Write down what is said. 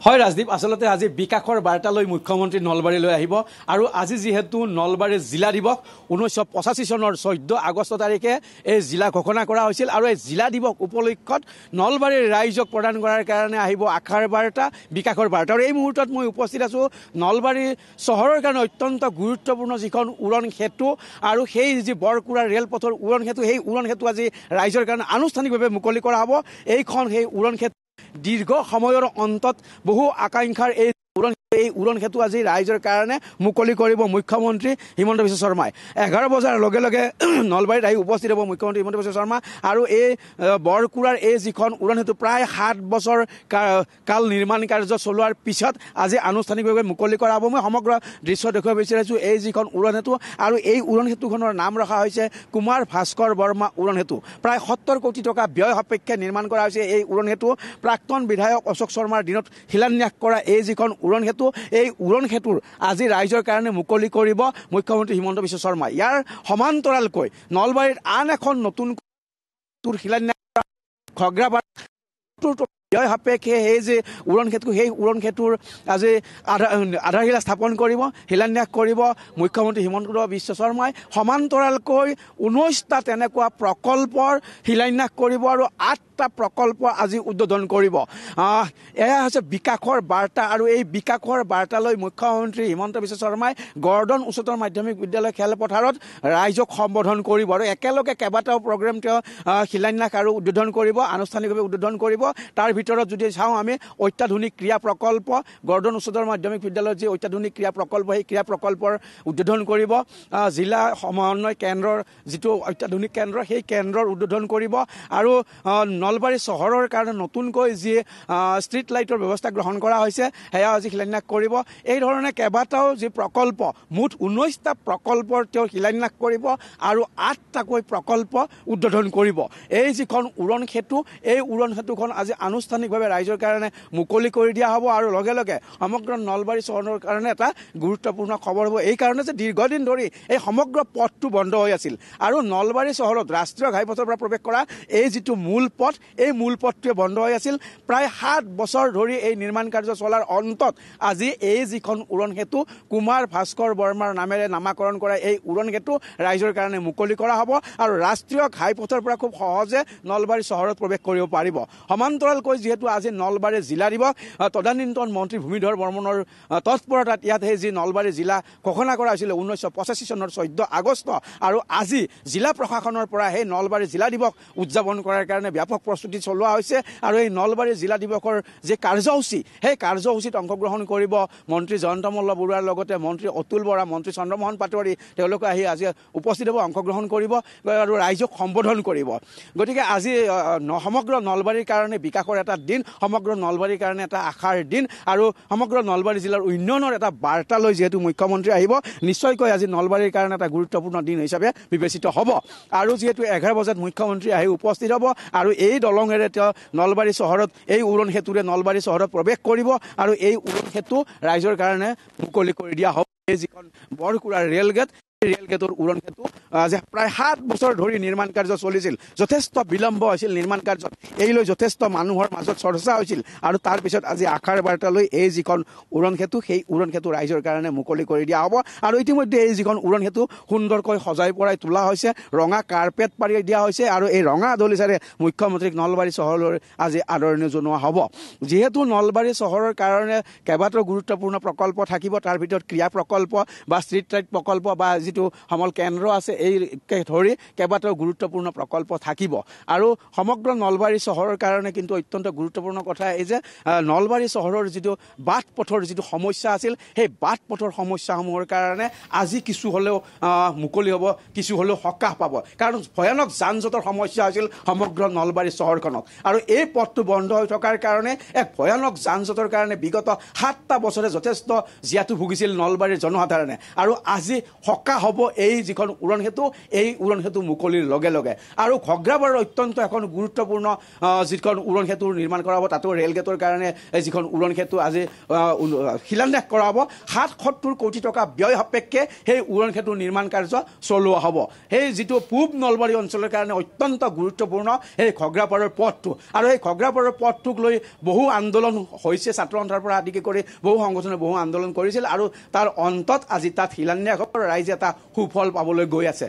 হয় ৰাজদীপ, আচলতে আজি বিকাশৰ বাৰ্তালৈ মুখ্যমন্ত্ৰী নলবাৰীলৈ আহিব আৰু আজি যিহেতু নলবাৰী জিলা দিৱস 1985 চনৰ 14 আগষ্ট তাৰিখে এই জিলা ঘোষণা কৰা হৈছিল আৰু এই জিলা দিৱস উপলক্ষত নলবাৰীৰ ৰাইজক প্ৰদান কৰাৰ কাৰণে আহিব আশাৰ বাৰ্তা, বিকাশৰ বাৰ্তা। আৰু এই মুহূৰ্তত মই উপস্থিত আছোঁ নলবাৰী চহৰৰ কাৰণে অত্যন্ত গুৰুত্বপূৰ্ণ যিখন উৰণ সেতু আৰু সেই যি বৰকুৰা ৰেলপথৰ উৰণ সেতু, সেই উৰণ সেতু আজি ৰাইজৰ কাৰণে আনুষ্ঠানিকভাৱে মুকলি কৰা হ'ব। এইখন সেই উৰণ সেতু দীৰ্ঘ সময়ৰ অন্তত বহু আকাংক্ষাৰ এই উৰণ সেতু আজি ৰাইজৰ কাৰণে মুকলি কৰিব মুখ্যমন্ত্ৰী হিমন্ত বিশ্ব শৰ্মাই। 11 বজাৰ লগে লগে নলবাৰীত আহি উপস্থিত হ'ব মুখ্যমন্ত্ৰী হিমন্ত বিশ্ব শৰ্মা আৰু এই বৰকুৰাৰ এই যিখন উৰণ সেতু প্ৰায় 7 বছৰ কাল নিৰ্মাণ কাৰ্য চলোৱাৰ পিছত আজি আনুষ্ঠানিকভাৱে মুকলি কৰা হ'ব। মই সমগ্ৰ দৃশ্য দেখুৱাব বিচাৰিছোঁ এই যিখন উৰণ সেতু আৰু এই উৰণ সেতুখনৰ নাম ৰখা হৈছে কুমাৰ ভাস্কৰ বৰ্মা উৰণ সেতু। প্ৰায় 70 কোটি টকা ব্যয় সাপেক্ষে নিৰ্মাণ কৰা হৈছে এই উৰণ সেতু। প্ৰাক্তন বিধায়ক অশোক শৰ্মাৰ দিনত শিলান্যাস কৰা এই যিখন উৰণ সেতু, এই উৰণ সেতুৰ আজি ৰাইজৰ কাৰণে মুকলি কৰিব মুখ্যমন্ত্ৰী হিমন্ত বিশ্ব শৰ্মাই। ইয়াৰ সমান্তৰালকৈ নলবাৰীত আন এখন নতুন শিলান্যাস ঘগ্ৰাবাদ ব্যয় সাপেক্ষে সেই যে উৰণ সেতু, সেই উৰণ সেতুৰ আজি আধাৰশিলা স্থাপন কৰিব, শিলান্যাস কৰিব মুখ্যমন্ত্ৰী হিমন্ত বিশ্ব শৰ্মাই। সমান্তৰালকৈ 19টা তেনেকুৱা প্ৰকল্পৰ শিলান্যাস কৰিব আৰু 8টা প্ৰকল্প আজি উদ্বোধন কৰিব। এয়া হৈছে বিকাশৰ বাৰ্তা আৰু এই বিকাশৰ বাৰ্তালৈ মুখ্যমন্ত্ৰী হিমন্ত বিশ্ব শৰ্মাই গৰ্ডন উচ্চতৰ মাধ্যমিক বিদ্যালয় খেলপথাৰত ৰাইজক সম্বোধন কৰিব আৰু একেলগে কেইবাটাও প্ৰগ্ৰেম তেওঁ শিলান্যাস আৰু উদ্বোধন কৰিব, আনুষ্ঠানিকভাৱে উদ্বোধন কৰিব। তাৰ ভিতৰত যদি চাওঁ আমি অত্যাধুনিক ক্ৰীড়া প্ৰকল্প, গৰ্ডন উচ্চতৰ মাধ্যমিক বিদ্যালয়ত যি অত্যাধুনিক ক্ৰীড়া প্ৰকল্প, সেই ক্ৰীড়া প্ৰকল্পৰ উদ্বোধন কৰিব। জিলা সমন্বয় কেন্দ্ৰৰ যিটো অত্যাধুনিক কেন্দ্ৰ, সেই কেন্দ্ৰৰ উদ্বোধন কৰিব আৰু নলবাৰী চহৰৰ কাৰণে নতুনকৈ যি ষ্ট্ৰীট লাইটৰ ব্যৱস্থা গ্ৰহণ কৰা হৈছে সেয়া আজি শিলান্যাস কৰিব। এই ধৰণে কেইবাটাও যি প্ৰকল্প, মুঠ 19টা প্ৰকল্পৰ তেওঁ শিলান্যাস কৰিব আৰু 8টাকৈ প্ৰকল্প উদ্বোধন কৰিব। এই যিখন উৰণ সেতু, এই উৰণ সেতুখন আজি আনুষ্ঠানিকভাৱে ৰাইজৰ কাৰণে মুকলি কৰি দিয়া হ'ব আৰু লগে লগে সমগ্ৰ নলবাৰী চহৰৰ কাৰণে এটা গুৰুত্বপূৰ্ণ খবৰ হ'ব। এই কাৰণে যে দীৰ্ঘদিন ধৰি এই সমগ্ৰ পথটো বন্ধ হৈ আছিল আৰু নলবাৰী চহৰত ৰাষ্ট্ৰীয় ঘাইপথৰ পৰা প্ৰৱেশ কৰা এই যিটো মূল পথ, এই মূল পথটোৱে বন্ধ হৈ আছিল। প্ৰায় 7 বছৰ ধৰি এই নিৰ্মাণ কাৰ্য চলাৰ অন্তত আজি এই যিখন উৰণ সেতু কুমাৰ ভাস্কৰ বৰ্মাৰ নামেৰে নামাকৰণ কৰা এই উৰণ সেতু ৰাইজৰ কাৰণে মুকলি কৰা হ'ব আৰু ৰাষ্ট্ৰীয় ঘাইপথৰ পৰা খুব সহজে নলবাৰী চহৰত প্ৰৱেশ কৰিব পাৰিব। সমান্তৰালকৈ যিহেতু আজি নলবাৰী জিলা দিৱস, তদানীন্তন মন্ত্ৰী ভূমিধৰ বৰ্মনৰ তৎপৰতাত ইয়াত সেই যি নলবাৰী জিলা ঘোষণা কৰা হৈছিলে 1985 চনৰ 14 আগষ্ট আৰু আজি জিলা প্ৰশাসনৰ পৰা সেই নলবাৰী জিলা দিৱস উদযাপন কৰাৰ কাৰণে ব্যাপক প্ৰস্তুতি চলোৱা হৈছে আৰু এই নলবাৰী জিলা দিৱসৰ যি কাৰ্যসূচী, সেই কাৰ্যসূচীত অংশগ্ৰহণ কৰিব মন্ত্ৰী জয়ন্ত মল্ল বৰুৱাৰ লগতে মন্ত্ৰী অতুল বৰা, মন্ত্ৰী চন্দ্ৰমোহন পাটোৱাৰী, তেওঁলোকে আহি আজি উপস্থিত হ'ব, অংশগ্ৰহণ কৰিব আৰু ৰাইজক সম্বোধন কৰিব। গতিকে আজি সমগ্ৰ নলবাৰীৰ কাৰণে বিকাশৰ এটা দিন, সমগ্ৰ নলবাৰীৰ কাৰণে এটা আশাৰ দিন আৰু সমগ্ৰ নলবাৰী জিলাৰ উন্নয়নৰ এটা বাৰ্তা লৈ যিহেতু মুখ্যমন্ত্ৰী আহিব, নিশ্চয়কৈ আজি নলবাৰীৰ কাৰণে এটা গুৰুত্বপূৰ্ণ দিন হিচাপে বিবেচিত হ'ব। আৰু যিহেতু 11 বজাত মুখ্যমন্ত্ৰী আহি উপস্থিত হ'ব আৰু এই দলঙেৰে তেওঁ নলবাৰী চহৰত, এই উৰণ সেতুৰে নলবাৰী চহৰত প্ৰৱেশ কৰিব আৰু এই উৰণ সেতু ৰাইজৰ কাৰণে মুকলি কৰি দিয়া হ'ব। এই যিখন বৰকুৰা ৰেলগেট, ৰেলগেটৰ উৰণ সেতু যে প্ৰায় 7 বছৰ ধৰি নিৰ্মাণ কাৰ্য চলিছিল, যথেষ্ট বিলম্ব হৈছিল নিৰ্মাণ কাৰ্যত, এই লৈ যথেষ্ট মানুহৰ মাজত চৰ্চা হৈছিল আৰু তাৰপিছত আজি আশাৰ বাৰ্তালৈ এই যিখন উৰণ সেতু, সেই উৰণ সেতু ৰাইজৰ কাৰণে মুকলি কৰি দিয়া হ'ব। আৰু ইতিমধ্যে এই যিখন উৰণ সেতু সুন্দৰকৈ সজাই পৰাই তোলা হৈছে, ৰঙা কাৰ্পেট পাৰি দিয়া হৈছে আৰু এই ৰঙা দলিচাৰে মুখ্যমন্ত্ৰীক নলবাৰী চহৰলৈ আজি আদৰণি জনোৱা হ'ব। যিহেতু নলবাৰী চহৰৰ কাৰণে কেইবাটাও গুৰুত্বপূৰ্ণ প্ৰকল্প থাকিব, তাৰ ভিতৰত ক্ৰীড়া প্ৰকল্প বা ষ্ট্ৰীট লাইট প্ৰকল্প বা যিটো সমল কেন্দ্ৰ আছে, এইকে ধৰি কেইবাটাও গুৰুত্বপূৰ্ণ প্ৰকল্প থাকিব। আৰু সমগ্ৰ নলবাৰী চহৰৰ কাৰণে কিন্তু অত্যন্ত গুৰুত্বপূৰ্ণ কথা এই যে নলবাৰী চহৰৰ যিটো বাট পথৰ যিটো সমস্যা আছিল, সেই বাট পথৰ সমস্যাসমূহৰ কাৰণে আজি কিছু হ'লেও মুকলি হ'ব, কিছু হ'লেও সকাহ পাব। কাৰণ ভয়ানক যান জঁটৰ সমস্যা হৈছিল সমগ্ৰ নলবাৰী চহৰখনত আৰু এই পথটো বন্ধ হৈ থকাৰ কাৰণে এক ভয়ানক যান জঁটৰ কাৰণে বিগত 7টা বছৰে যথেষ্ট জীয়াতু ভুগিছিল নলবাৰীৰ জনসাধাৰণে আৰু আজি সকাহ হ'ব এই যিখন উৰণ সেতু এই উৰণ সেতু মুকলিৰ লগে লগে আৰু ঘগ্ৰাবাৰৰ অত্যন্ত এখন গুৰুত্বপূৰ্ণ যিখন উৰণ সেতু নিৰ্মাণ কৰা হ'ব তাতো ৰেল গেটৰ কাৰণে যিখন উৰণ সেতু আজি শিলান্যাস কৰা হ'ব ৭৭ কোটি টকা ব্যয় সাপেক্ষে সেই উৰণ সেতু নিৰ্মাণ কাৰ্য চলোৱা হ'ব সেই যিটো পূব নলবাৰী অঞ্চলৰ কাৰণে অত্যন্ত গুৰুত্বপূৰ্ণ সেই ঘগ্ৰাপাৰৰ পথটো আৰু এই ঘগ্ৰাপাৰৰ পথটোক লৈ বহু আন্দোলন হৈছে ছাত্ৰ সন্থাৰ পৰা আদি কৰি বহু সংগঠনে বহু আন্দোলন কৰিছিল আৰু তাৰ অন্তত আজি তাত শিলান্যাস ৰাইজে এটা সুফল পাবলৈ গৈ আছে।